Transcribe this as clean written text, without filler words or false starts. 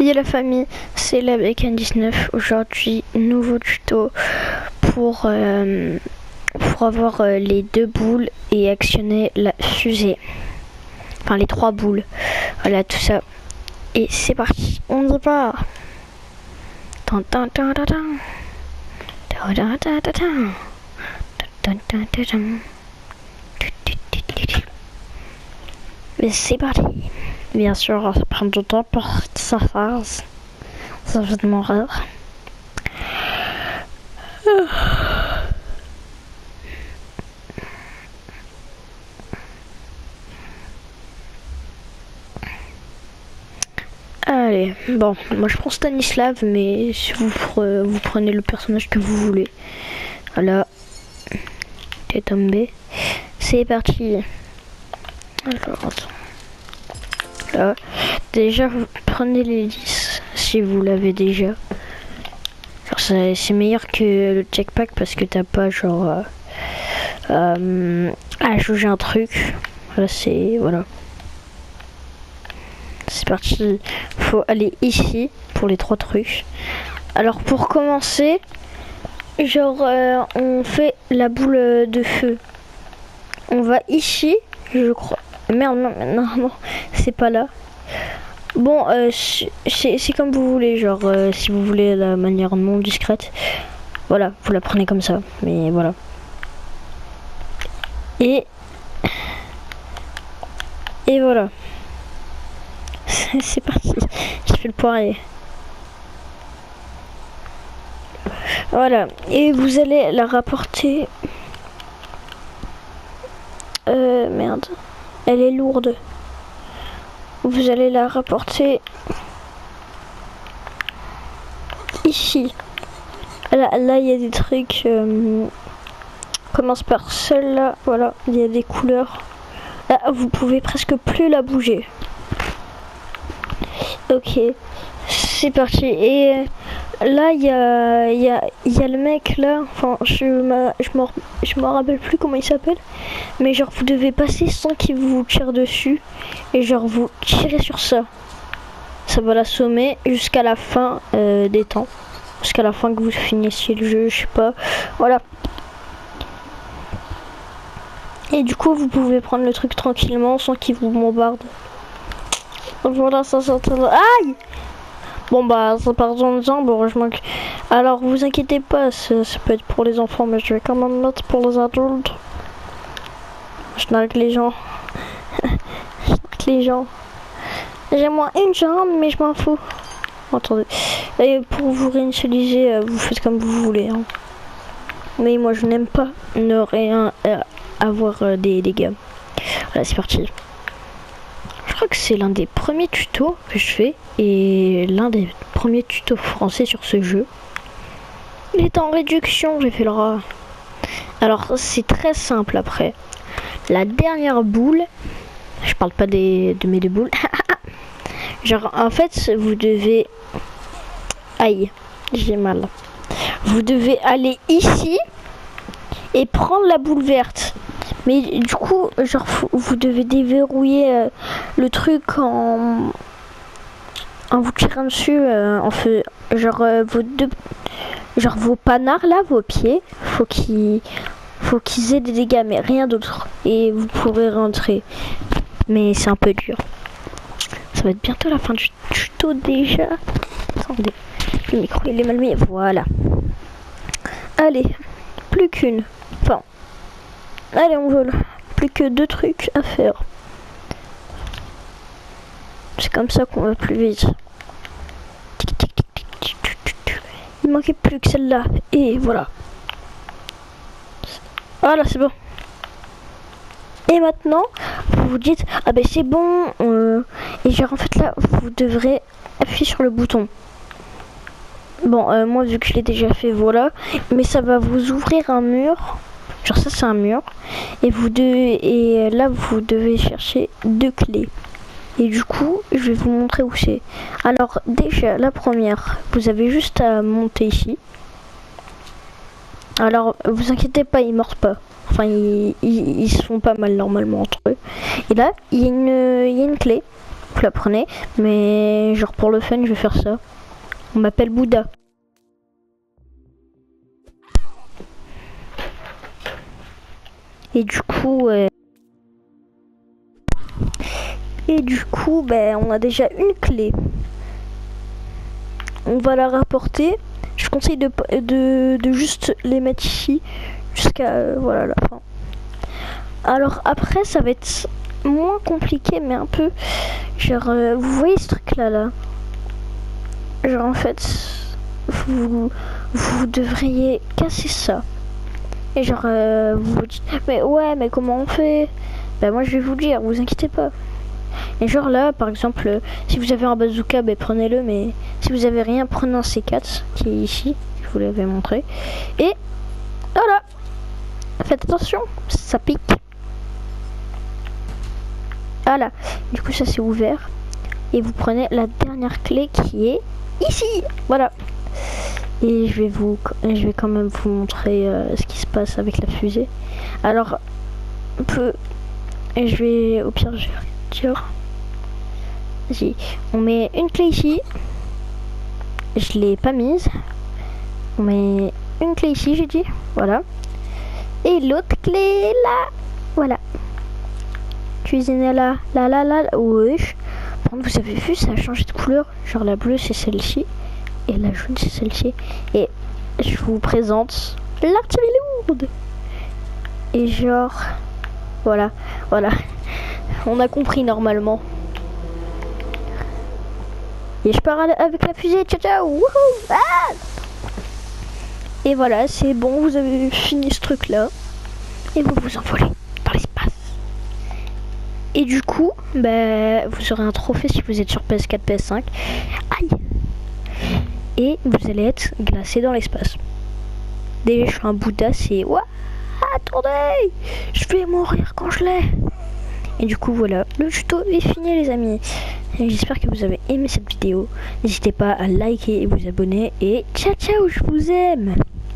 Salut la famille, c'est la Becan19. Aujourd'hui, nouveau tuto pour avoir les 2 boules et actionner la fusée. Enfin les 3 boules. Voilà tout ça. Et c'est parti, on y va. Mais c'est parti. Bien sûr, ça prend du temps pour que ça fasse. Ça va de mourir. Allez, bon, moi je prends Stanislav, mais si vous prenez le personnage que vous voulez. Voilà, t'es tombé. C'est parti. Alors, attends. Là, déjà, vous prenez les 10 si vous l'avez déjà. C'est meilleur que le checkpack parce que t'as pas genre à juger un truc. Là, voilà. C'est parti. Faut aller ici pour les 3 trucs. Alors pour commencer, genre on fait la boule de feu. On va ici, je crois. Merde, non, c'est pas là. Bon, c'est comme vous voulez, genre si vous voulez la manière non discrète, voilà, vous la prenez comme ça, mais voilà. Et voilà. C'est parti, je fais le poirier. Voilà, et vous allez la rapporter. Merde, elle est lourde. Vous allez la rapporter ici. Là, il y a des trucs. Commence par celle-là. Voilà, il y a des couleurs. Là, vous pouvez presque plus la bouger. Ok, c'est parti. Et là, il y a le mec là. Enfin, je me rappelle plus comment il s'appelle. Mais genre, vous devez passer sans qu'il vous tire dessus. Et genre, vous tirez sur ça. Ça va l'assommer jusqu'à la fin des temps. Jusqu'à la fin que vous finissiez le jeu, je sais pas. Voilà. Et du coup, vous pouvez prendre le truc tranquillement sans qu'il vous bombarde. Voilà, ça s'entend. Aïe! Bon bah, ça part dans le jambes, heureusement que... Alors, vous inquiétez pas, ça peut être pour les enfants, mais je vais quand même mettre pour les adultes. Je nargue les gens. Je nargue les gens. J'ai moins une jambe, mais je m'en fous. Attendez. Et pour vous réinitialiser, vous faites comme vous voulez. Hein. Mais moi, je n'aime pas ne rien avoir des dégâts. Voilà, c'est parti. Je crois que c'est l'un des premiers tutos que je fais. Et l'un des premiers tutos français sur ce jeu. Il est en réduction, j'ai fait le rat. Alors, c'est très simple après. La dernière boule... Je parle pas de mes 2 boules. Genre, en fait, vous devez... Aïe, j'ai mal. Vous devez aller ici et prendre la boule verte. Mais du coup, genre, vous devez déverrouiller le truc en vous tirant dessus. Genre, vos panards là, vos pieds, faut qu'ils aient des dégâts, mais rien d'autre. Et vous pourrez rentrer. Mais c'est un peu dur. Ça va être bientôt la fin du tuto déjà. Attendez, le micro il est mal mis. Voilà. Allez, plus qu'une. Enfin, allez, on vole. Plus que 2 trucs à faire. C'est comme ça qu'on va plus vite. Il manquait plus que celle-là. Et voilà. Voilà, c'est bon. Et maintenant, vous vous dites, ah ben c'est bon. Et genre en fait là, vous devrez appuyer sur le bouton. Bon, moi vu que je l'ai déjà fait, voilà. Mais ça va vous ouvrir un mur. Genre ça c'est un mur. Et là vous devez chercher 2 clés. Et du coup, je vais vous montrer où c'est. Alors déjà, la première, vous avez juste à monter ici. Alors, vous inquiétez pas, ils mordent pas. Enfin, ils se font pas mal normalement entre eux. Et là, il y a une clé. vous la prenez, mais genre pour le fun, je vais faire ça. On m'appelle Bouddha. Et du coup, ben, on a déjà une clé. On va la rapporter. Je conseille de juste les mettre ici jusqu'à voilà la fin. Alors après, ça va être moins compliqué, mais un peu genre vous voyez ce truc là. Genre en fait, vous devriez casser ça. Et genre vous vous dites mais ouais, mais comment on fait? Ben moi je vais vous le dire, vous inquiétez pas. Et genre là, par exemple, si vous avez un bazooka, ben prenez-le, mais si vous avez rien, prenez un C4 qui est ici, je vous l'avais montré. Et voilà, faites attention, ça pique. Voilà, du coup ça c'est ouvert. Et vous prenez la dernière clé qui est ici, voilà. Et je vais quand même vous montrer ce qui se passe avec la fusée. Alors, et je vais, au pire, je vais dire. Vas-y, on met une clé ici. Je l'ai pas mise. On met une clé ici, j'ai dit. Voilà. Et l'autre clé là. Voilà. Cuisiner là. Là. Wesh. Par contre, vous avez vu, ça a changé de couleur. Genre la bleue, c'est celle-ci. Et la jaune, c'est celle-ci. Et je vous présente l'artillerie lourde. Et genre... Voilà. On a compris normalement. Et je pars avec la fusée. Ciao. Wouhou. Ah. Et voilà, c'est bon, vous avez fini ce truc là. Et vous vous envolez dans l'espace. Et du coup, bah, vous aurez un trophée si vous êtes sur PS4, PS5. Aïe. Et vous allez être glacé dans l'espace. Déjà, je suis un Bouddha, c'est... Ouah, attendez, je vais mourir quand je l'ai. Et du coup, voilà, le tuto est fini, les amis. J'espère que vous avez aimé cette vidéo. N'hésitez pas à liker et vous abonner. Et ciao, je vous aime.